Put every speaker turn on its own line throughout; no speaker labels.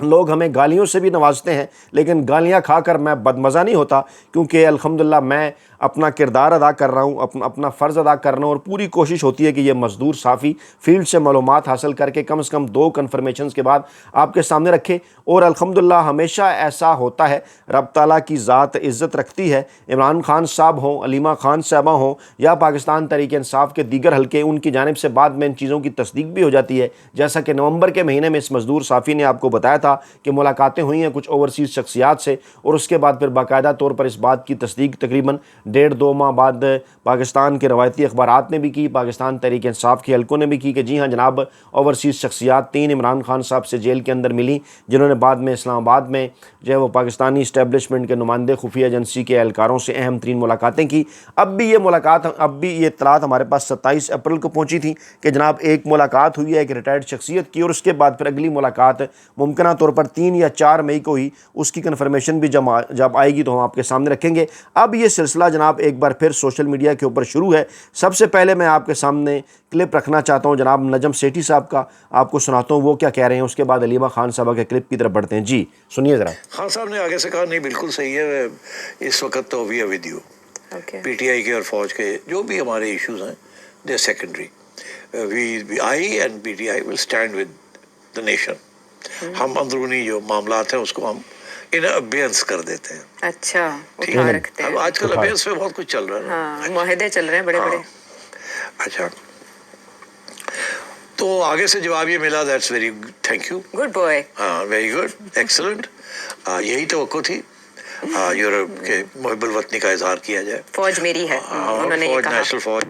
لوگ ہمیں گالیوں سے بھی نوازتے ہیں، لیکن گالیاں کھا کر میں بدمزہ نہیں ہوتا، کیونکہ الحمدللہ میں اپنا کردار ادا کر رہا ہوں، اپنا فرض ادا کر رہا ہوں، اور پوری کوشش ہوتی ہے کہ یہ مزدور صافی فیلڈ سے معلومات حاصل کر کے کم سے کم 2 کنفرمیشنز کے بعد آپ کے سامنے رکھے، اور الحمدللہ ہمیشہ ایسا ہوتا ہے۔ رب تعالیٰ کی ذات عزت رکھتی ہے، عمران خان صاحب ہوں، علیمہ خان صاحبہ ہوں، یا پاکستان تحریک انصاف کے دیگر حلقے، ان کی جانب سے بعد میں ان چیزوں کی تصدیق بھی ہو جاتی ہے، جیسا کہ نومبر کے مہینے میں اس مزدور صافی نے آپ کو بتایا تھا کہ ملاقاتیں ہوئی ہیں کچھ اوورسیز شخصیات سے، اور اس کے بعد پھر باقاعدہ طور پر اس بات کی تصدیق تقریباً 1.5-2 ماہ بعد پاکستان کے روایتی اخبارات نے بھی کی، پاکستان تحریک انصاف کے حلقوں نے بھی کی کہ جی ہاں جناب، اوورسیز شخصیات 3 عمران خان صاحب سے جیل کے اندر ملی، جنہوں نے بعد میں اسلام آباد میں جو ہے وہ پاکستانی اسٹیبلشمنٹ کے نمائندے، خفیہ ایجنسی کے اہلکاروں سے اہم ترین ملاقاتیں کی۔ اب بھی یہ اطلاعات ہمارے پاس 27 اپریل کو پہنچی تھی کہ جناب ایک ملاقات ہوئی ہے ایک ریٹائرڈ شخصیت کی، اور اس کے بعد پھر اگلی ملاقات ممکنہ طور پر 3 یا 4 مئی کو ہی اس کی کنفرمیشن بھی جب آئے گی تو ہم آپ کے سامنے رکھیں گے۔ اب یہ سلسلہ جناب ایک بار پھر سوشل میڈیا کے اوپر شروع ہے۔ سب سے پہلے میں آپ کے سامنے کلپ رکھنا چاہتا ہوں جناب نجم سیٹھی صاحب کا، آپ کو سناتا ہوں وہ کیا کہہ رہے ہیں، اس کے بعد علیمہ خان صاحبہ کے کلپ کی طرف بڑھتے ہیں۔ جی سنیے ذرا۔
خان صاحب نے آگے سے کہا نہیں بالکل صحیح ہے، اس وقت تو we are with you, P T I کے اور فوج کے جو بھی ہمارے ایشوز ہیں they are secondary, we I and P T I will stand with the nation. ہم اندرونی جو معاملات ہیں اس کو ہم ان ابیئنس کر دیتے ہیں۔
اچھا اٹھا رکھتے ہیں،
آج کل ابیئنس پہ بہت کچھ چل رہا ہے،
ہاں معاہدے چل رہے ہیں بڑے بڑے۔
اچھا تو آگے سے جواب یہ ملا، that's very thank you,
good boy,
ہاں ویری گڈ، ایکسلنٹ۔ یہی توقع تھی یورپ کے محب الوطنی کا اظہار کیا جائے،
فوج میری ہے، انہوں نے یہ
فوج
کہا۔
نیشنل فوج۔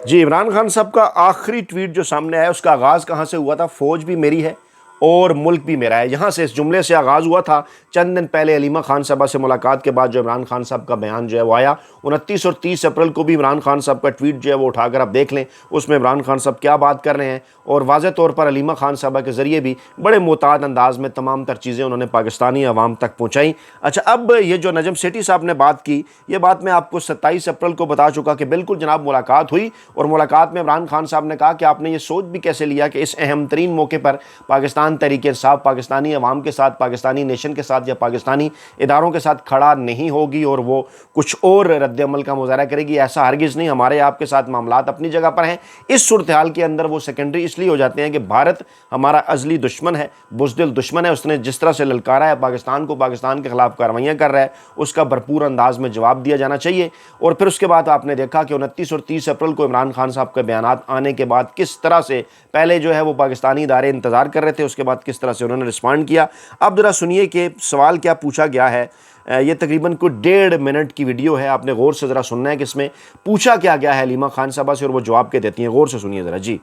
جی عمران خان صاحب کا آخری ٹویٹ جو سامنے آیا اس کا آغاز کہاں سے ہوا تھا؟ فوج بھی میری ہے اور ملک بھی میرا ہے، یہاں سے اس جملے سے آغاز ہوا تھا۔ چند دن پہلے علیمہ خان صاحبہ سے ملاقات کے بعد جو عمران خان صاحب کا بیان جو ہے وہ آیا، 29 اور 30 اپریل کو بھی عمران خان صاحب کا ٹویٹ جو ہے وہ اٹھا کر آپ دیکھ لیں، اس میں عمران خان صاحب کیا بات کر رہے ہیں، اور واضح طور پر علیمہ خان صاحبہ کے ذریعے بھی بڑے محتاط انداز میں تمام تر چیزیں انہوں نے پاکستانی عوام تک پہنچائیں۔ اچھا اب یہ جو نجم سیٹھی صاحب نے بات کی، یہ بات میں آپ کو 27 اپریل کو بتا چکا کہ بالکل جناب ملاقات ہوئی، اور ملاقات میں عمران خان صاحب نے کہا کہ آپ نے یہ سوچ بھی کیسے لیا کہ اس اہم ترین موقع پر پاکستان تحریک انصاف پاکستانی عوام کے ساتھ، پاکستانی نیشن کے ساتھ یا پاکستانی اداروں کے ساتھ کھڑا نہیں ہوگی اور وہ کچھ اور رد عمل کا مظاہرہ کرے گی؟ ایسا ہرگز نہیں، ہمارے آپ کے ساتھ معاملات اپنی جگہ پر ہیں۔ اس صورتحال کے اندر وہ سیکنڈری اس لیے ہو جاتے ہیں کہ بھارت ہمارا ازلی دشمن ہے، بزدل دشمن ہے، اس نے جس طرح سے للکارا ہے پاکستان کو، پاکستان کے خلاف کارروائیاں کر رہا ہے، اس کا بھرپور انداز میں جواب دیا جانا چاہیے۔ اور پھر اس کے بعد آپ نے دیکھا کہ 29 اور 30 اپریل کو عمران خان صاحب کے بیانات آنے کے بعد کس طرح سے پہلے جو ہے وہ پاکستانی ادارے انتظار کر رہے تھے، اس کے بعد کس طرح سے انہوں نے رسپانڈ کیا۔ اب ذرا سنیے کہ سوال کیا پوچھا گیا ہے۔ یہ تقریباً کوئی 1.5 منٹ کی ویڈیو ہے، آپ نے غور سے ذرا سننا ہے کہ اس میں پوچھا کیا گیا ہے علیمہ خان صاحبہ سے اور وہ جواب کے دیتی ہیں۔ غور سے سنیے ذرا۔ جی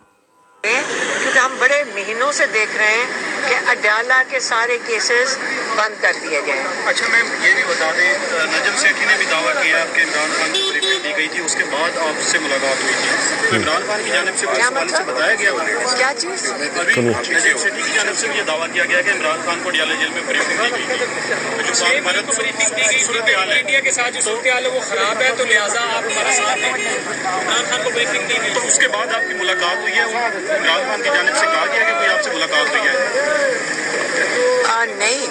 کیونکہ ہم بڑے مہینوں سے دیکھ رہے ہیں کہ اڈالہ کے سارے کیسز بند کر دیے گئے ہیں۔
اچھا میم یہ بھی بتا دیں، نجم سیٹھی نے بھی دعویٰ کیا کہ عمران خان کو بریفنگ دی گئی تھی، اس کے بعد آپ سے ملاقات ہوئی تھی، تو عمران خان کی جانب سے اس حوالے سے بتایا گیا
کیا چیز؟
ابھی نجم سیٹھی کی جانب سے بھی یہ دعویٰ کیا گیا کہ عمران خان کو ڈیالہ جیل میں بریفنگ دی گئی تھی، تو جو بات ہمارے تو بریفنگ دی گئی، صورتحال ہے انڈیا کے ساتھ جو صورتحال ہے وہ خراب ہے، تو لہٰذا آپ ہمارا ساتھ دیں۔ عمران خان کو بریفنگ دی گئی، تو اس کے بعد آپ کی ملاقات ہوئی ہے، عمران خان کی جانب سے کہا گیا کہ کوئی آپ سے ملاقات ہوئی ہے؟
نہیں،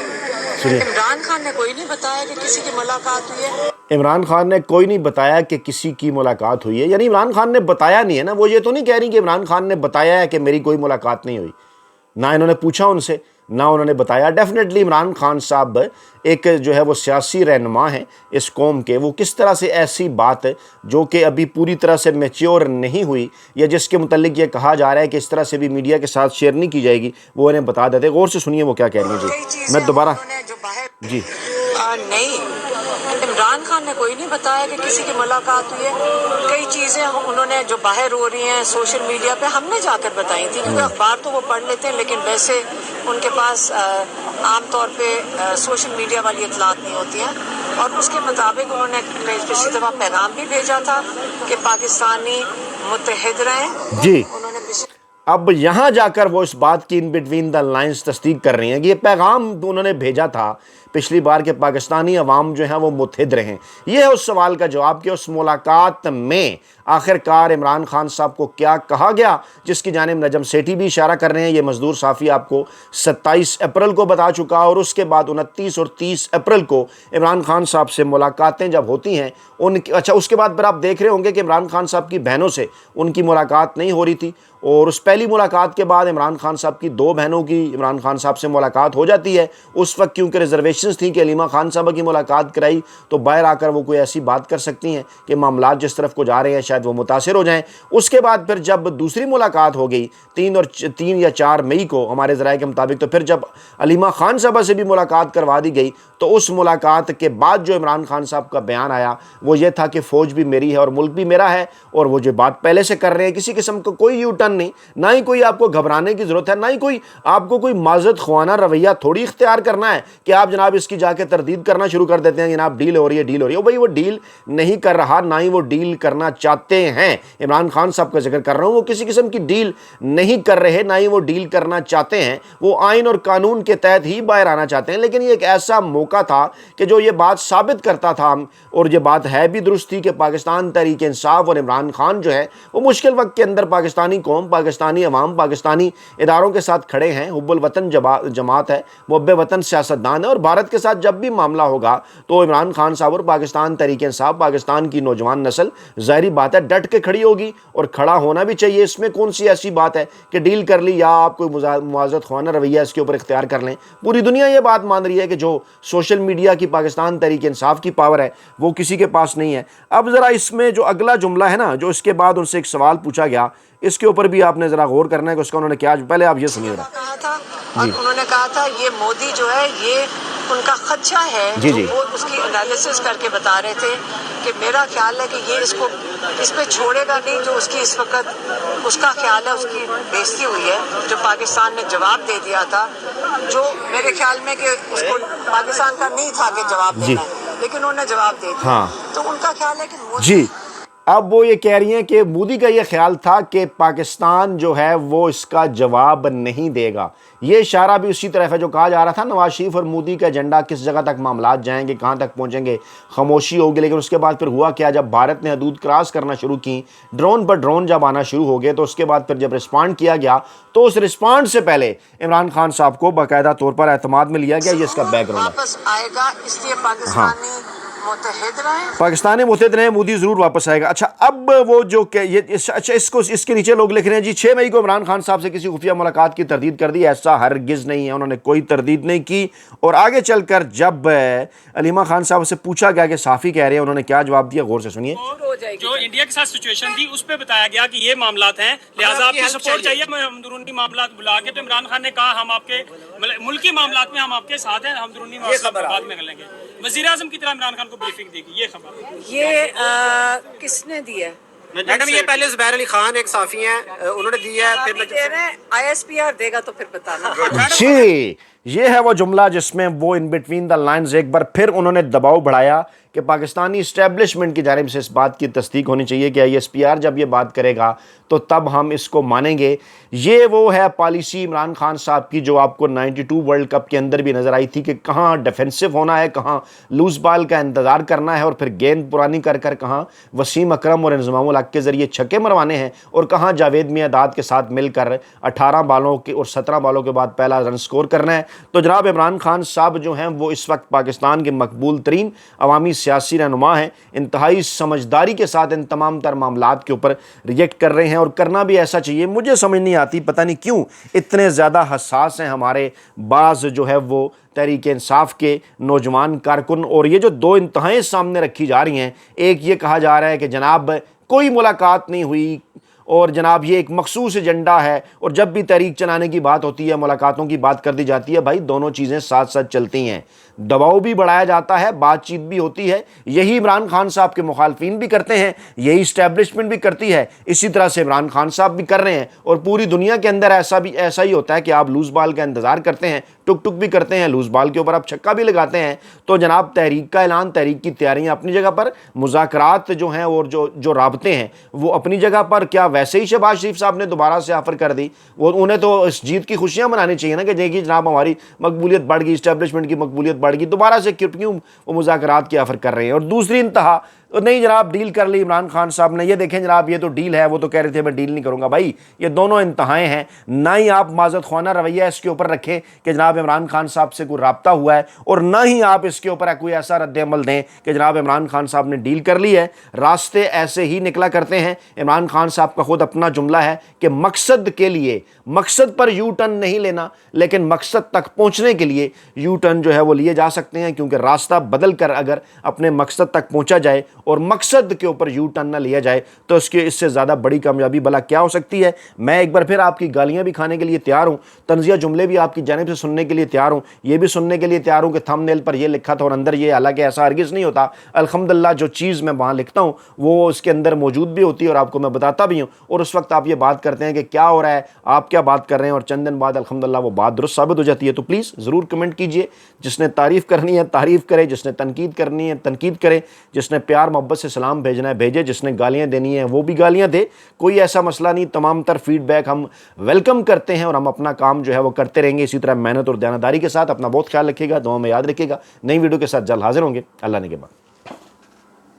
عمران خان نے کوئی نہیں بتایا کہ کسی کی ملاقات ہوئی ہے۔
عمران خان نے کوئی نہیں بتایا کہ کسی کی ملاقات ہوئی ہے، یعنی عمران خان نے بتایا نہیں ہے نا، وہ یہ تو نہیں کہہ رہی کہ عمران خان نے بتایا ہے کہ میری کوئی ملاقات نہیں ہوئی، نہ انہوں نے پوچھا ان سے، نہ انہوں نے بتایا۔ ڈیفینیٹلی عمران خان صاحب ایک جو ہے وہ سیاسی رہنما ہیں اس قوم کے، وہ کس طرح سے ایسی بات جو کہ ابھی پوری طرح سے میچیور نہیں ہوئی یا جس کے متعلق یہ کہا جا رہا ہے کہ اس طرح سے بھی میڈیا کے ساتھ شیئر نہیں کی جائے گی، وہ انہیں بتا دیتے۔ غور سے سنیے وہ کیا کہہ رہی ہیں۔ جی میں دوبارہ جی
نہیں، عمران خان نے کوئی نہیں بتایا کہ کسی کی ملاقات ہوئی ہے۔ کئی چیزیں انہوں نے جو باہر ہو رہی ہیں سوشل میڈیا پہ ہم نے جا کر بتائی تھی، کیونکہ اخبار تو وہ پڑھ لیتے ہیں لیکن ویسے ان کے پاس عام طور پہ سوشل میڈیا والی اطلاعات نہیں ہوتی ہیں، اور اس کے مطابق انہوں نے پچھلی دفعہ پیغام بھی بھیجا تھا کہ پاکستانی متحد رہیں۔
جی اب یہاں جا کر وہ اس بات کی ان بٹوین دا لائنز تصدیق کر رہی ہیں کہ یہ پیغام انہوں نے بھیجا تھا پچھلی بار کہ پاکستانی عوام جو ہیں وہ متحد رہیں. یہ ہے اس سوال کا جواب کہ اس ملاقات میں آخر کار عمران خان صاحب کو کیا کہا گیا، جس کی جانب نجم سیٹھی بھی اشارہ کر رہے ہیں. یہ مزدور صافی آپ کو 27 اپریل کو بتا چکا، اور اس کے بعد 29 اور 30 اپریل کو عمران خان صاحب سے ملاقاتیں جب ہوتی ہیں اچھا اس کے بعد پھر آپ دیکھ رہے ہوں گے کہ عمران خان صاحب کی بہنوں سے ان کی ملاقات نہیں ہو رہی تھی، اور اس پہلی ملاقات کے بعد عمران خان صاحب کی 2 بہنوں کی عمران خان صاحب سے ملاقات ہو جاتی ہے. اس وقت کیونکہ ریزرویشنز تھیں کہ علیمہ خان صاحبہ کی ملاقات کرائی تو باہر آ کر وہ کوئی ایسی بات کر سکتی ہیں کہ معاملات جس طرف کو جا رہے ہیں شاید وہ متاثر ہو جائیں. اس کے بعد پھر جب دوسری ملاقات ہو گئی 3 یا 4 مئی کو ہمارے ذرائع کے مطابق، تو پھر جب علیمہ خان صاحبہ سے بھی ملاقات کروا دی گئی تو اس ملاقات کے بعد جو عمران خان صاحب کا بیان آیا وہ یہ تھا کہ فوج بھی میری ہے اور ملک بھی میرا ہے، اور وہ جو بات پہلے سے کر رہے ہیں کسی قسم کا کوئی یو ٹرن نہیں، نہ ہی کوئی آپ کو گھبرانے کی ضرورت ہے، نہ ہی کوئی آپ کو کوئی معذرت خوانا رویہ تھوڑی اختیار کرنا ہے کہ آپ جناب اس کی جا کے تردید کرنا شروع کر دیتے ہیں جناب ڈیل ہو رہی ہے. بھائی وہ ڈیل نہیں کر رہا، نہ ہی وہ ڈیل کرنا چاہتے ہیں. عمران خان صاحب کا ذکر کر رہا ہوں، وہ کسی قسم کی ڈیل نہیں کر رہے، نہ ہی وہ ڈیل کرنا چاہتے ہیں. وہ آئین اور قانون کے تحت ہی باہر آنا چاہتے ہیں. لیکن یہ ایک ایسا موقع تھا کہ جو یہ بات ثابت کرتا تھا، اور یہ بات ہے بھی درست تھی کہ پاکستان تحریک انصاف اور عمران خان جو ہے وہ مشکل وقت کے اندر پاکستانی قوم، پاکستانی عوام، پاکستانی اداروں کے ساتھ کھڑے ہیں. حب الوطن جماعت ہے، محب وطن سیاستدان ہے، اور بھارت کے ساتھ جب بھی معاملہ ہوگا تو عمران خان صاحب اور پاکستان تحریک انصاف، پاکستان کی نوجوان نسل ظاہری بات ہے ڈٹ کے کھڑی ہوگی، اور کھڑا ہونا بھی چاہیے. اس میں کون سی ایسی بات ہے کہ ڈیل کر لی یا آپ کوئی معاذرت خوانا رویہ اس کے اوپر اختیار کر لیں. پوری دنیا یہ بات مان رہی ہے کہ جو سوشل میڈیا کی پاکستان تحریک انصاف کی پاور ہے وہ کسی کے پاس نہیں ہے. اب ذرا اس میں جو اگلا جملہ ہے نا، جو اس کے بعد ان سے ایک سوال پوچھا گیا، اس کے اوپر بھی آپ نے ذرا غور کرنا ہے کہ اس کا انہوں نے کیا، پہلے آپ یہ سنیے ذرا.
کہا تھا اور انہوں نے کہا تھا یہ مودی جو ہے یہ ان کا خدشہ ہے.
جی.
وہ اس کی انالیسس کر کے بتا رہے تھے کہ میرا خیال ہے کہ یہ اس پہ چھوڑے گا نہیں. جو اس کی اس وقت اس کا خیال ہے، اس کی بےزتی ہوئی ہے جو پاکستان نے جواب دے دیا تھا، جو میرے خیال میں کہ اس کو پاکستان کا نہیں تھا کہ جواب دینا، لیکن انہوں نے جواب دے دیا. تو ان کا خیال ہے کہ
جی اب وہ یہ کہہ رہی ہیں کہ مودی کا یہ خیال تھا کہ پاکستان جو ہے وہ اس کا جواب نہیں دے گا. یہ اشارہ بھی اسی طرف ہے جو کہا جا رہا تھا نواز شریف اور مودی کا ایجنڈا کس جگہ تک معاملات جائیں گے، کہاں تک پہنچیں گے، خاموشی ہوگی. لیکن اس کے بعد پھر ہوا کیا، جب بھارت نے حدود کراس کرنا شروع کی، ڈرون پر ڈرون جب آنا شروع ہو گئے، تو اس کے بعد پھر جب رسپانڈ کیا گیا تو اس رسپانڈ سے پہلے عمران خان صاحب کو باقاعدہ طور پر اعتماد میں لیا گیا. یہ اس کا بیک گراؤنڈ ہے.
واپس آئے گا، اس لیے پاکستانی متحد رہیں.
پاکستانی متحد رہیں، مودی ضرور واپس آئے گا. اچھا اب وہ جو کہ اچھا اس کے نیچے لوگ لکھ رہے ہیں جی 6 مئی کو عمران خان صاحب سے کسی خفیہ ملاقات کی تردید کر دی. ایسا ہرگز نہیں ہے، انہوں نے کوئی تردید نہیں کی. اور آگے چل کر جب علیمہ خان صاحب سے پوچھا گیا کہ صحافی کہہ رہے ہیں، انہوں نے کیا جواب دیا، غور سے سنیے.
جو انڈیا کے ساتھ سچویشن تھی اس پہ بتایا گیا کہ یہ معاملات ہیں، لہٰذا آپ کی سپورٹ چاہیے. اندرونی معاملات بلا کے تو عمران خان نے کہا ہم آپ کے ملکی معاملات میں ہم آپ کے ساتھ ہیں، ہم اندرونی معاملات بعد میں کر لیں گے. وزیر اعظم کی طرح عمران خان کو بریفنگ دی گئی. یہ خبر
یہ کس نے دی ہے؟
میڈم یہ پہلے زبیر علی خان ایک صحافی ہیں، انہوں نے دی ہے، پھر
ISPR دے گا تو پھر بتانا.
جی یہ ہے وہ جملہ جس میں وہ ان بٹوین دا لائنز ایک بار پھر انہوں نے دباؤ بڑھایا کہ پاکستانی اسٹیبلشمنٹ کی جانب سے اس بات کی تصدیق ہونی چاہیے کہ ISPR جب یہ بات کرے گا تو تب ہم اس کو مانیں گے. یہ وہ ہے پالیسی عمران خان صاحب کی جو آپ کو 92 ورلڈ کپ کے اندر بھی نظر آئی تھی کہ کہاں ڈیفینسو ہونا ہے، کہاں لوز بال کا انتظار کرنا ہے، اور پھر گیند پرانی کر کہاں وسیم اکرم اور انضمام الحق کے ذریعے چھکے مروانے ہیں، اور کہاں جاوید میاں داد کے ساتھ مل کر 18 بالوں کے اور 17 بالوں کے بعد پہلا رن سکور کرنا ہے. تو جناب عمران خان صاحب جو ہیں وہ اس وقت پاکستان کے مقبول ترین عوامی سیاسی رہنما ہیں. انتہائی سمجھداری کے ساتھ ان تمام تر معاملات کے اوپر ریئیکٹ کر رہے ہیں، اور کرنا بھی ایسا چاہیے. مجھے سمجھ نہیں آتی پتہ نہیں کیوں اتنے زیادہ حساس ہیں ہمارے بعض جو ہے وہ تحریک انصاف کے نوجوان کارکن. اور یہ جو 2 انتہائیں سامنے رکھی جا رہی ہیں، ایک یہ کہا جا رہا ہے کہ جناب کوئی ملاقات نہیں ہوئی اور جناب یہ ایک مخصوص ایجنڈا ہے، اور جب بھی تحریک چلانے کی بات ہوتی ہے ملاقاتوں کی بات کر دی جاتی ہے. بھائی دونوں چیزیں ساتھ ساتھ چلتی ہیں، دباؤ بھی بڑھایا جاتا ہے، بات چیت بھی ہوتی ہے. یہی عمران خان صاحب کے مخالفین بھی کرتے ہیں، یہی اسٹیبلشمنٹ بھی کرتی ہے، اسی طرح سے عمران خان صاحب بھی کر رہے ہیں. اور پوری دنیا کے اندر ایسا ہی ہوتا ہے کہ آپ لوز بال کا انتظار کرتے ہیں، ٹک ٹک بھی کرتے ہیں، لوز بال کے اوپر آپ چھکا بھی لگاتے ہیں. تو جناب تحریک کا اعلان، تحریک کی تیاریاں اپنی جگہ پر، مذاکرات جو ہیں اور جو رابطے ہیں وہ اپنی جگہ پر. کیا ویسے ہی شہباز شریف صاحب نے دوبارہ سے آفر کر دی, وہ انہیں تو اس جیت کی خوشیاں منانی چاہیے نا کہ دیکھیے جناب ہماری مقبولیت بڑھ گئی, اسٹیبلشمنٹ کی مقبولیت بڑھ گئی, دوبارہ سے کیوں وہ مذاکرات کی آفر کر رہے ہیں. اور دوسری انتہا, نہیں جناب ڈیل کر لی عمران خان صاحب نے, یہ دیکھیں جناب یہ تو ڈیل ہے, وہ تو کہہ رہے تھے میں ڈیل نہیں کروں گا. بھائی یہ دونوں انتہائیں ہیں, نہ ہی آپ معذرت خوانا رویہ اس کے اوپر رکھیں کہ جناب عمران خان صاحب سے کوئی رابطہ ہوا ہے, اور نہ ہی آپ اس کے اوپر کوئی ایسا رد عمل دیں کہ جناب عمران خان صاحب نے ڈیل کر لی ہے. راستے ایسے ہی نکلا کرتے ہیں. عمران خان صاحب کا خود اپنا جملہ ہے کہ مقصد کے لیے, مقصد پر یو ٹرن نہیں لینا, لیکن مقصد تک پہنچنے کے لیے یو ٹرن جو ہے وہ لیے جا سکتے ہیں, کیونکہ راستہ بدل کر اگر اپنے مقصد تک پہنچا جائے اور مقصد کے اوپر یو ٹرن نہ لیا جائے تو اس سے زیادہ بڑی کامیابی بھلا کیا ہو سکتی ہے. میں ایک بار پھر آپ کی گالیاں بھی کھانے کے لیے تیار ہوں, طنزیہ جملے بھی آپ کی جانب سے سننے کے لیے تیار ہوں, یہ بھی سننے کے لیے تیار ہوں کہ تھم نیل پر یہ لکھا تھا اور اندر یہ, حالانکہ ایسا ہرگز نہیں ہوتا. الحمدللہ جو چیز میں وہاں لکھتا ہوں وہ اس کے اندر موجود بھی ہوتی ہے اور آپ کو میں بتاتا بھی ہوں, اور اس وقت آپ یہ بات کرتے ہیں کہ کیا ہو رہا ہے, آپ کیا بات کر رہے ہیں, اور چند دن بعد الحمدللہ وہ بات درست ثابت ہو جاتی ہے. تو پلیز ضرور کمنٹ کیجئے, جس نے تعریف کرنی ہے تعریف کرے, جس نے تنقید کرنی ہے تنقید کرے, جس نے پیار محبت سے سلام بھیجنا ہے بھیجے, جس نے گالیاں دینی ہیں وہ بھی گالیاں دے, کوئی ایسا مسئلہ نہیں. تمام تر فیڈ بیک ہم ویلکم کرتے ہیں اور ہم اپنا کام جو ہے وہ کرتے رہیں گے اسی طرح محنت اور دیانتداری کے ساتھ. اپنا بہت خیال رکھیے گا, دعاؤں میں یاد رکھیے گا. نئی ویڈیو کے ساتھ جلد حاضر ہوں گے. اللہ نے کے بعد.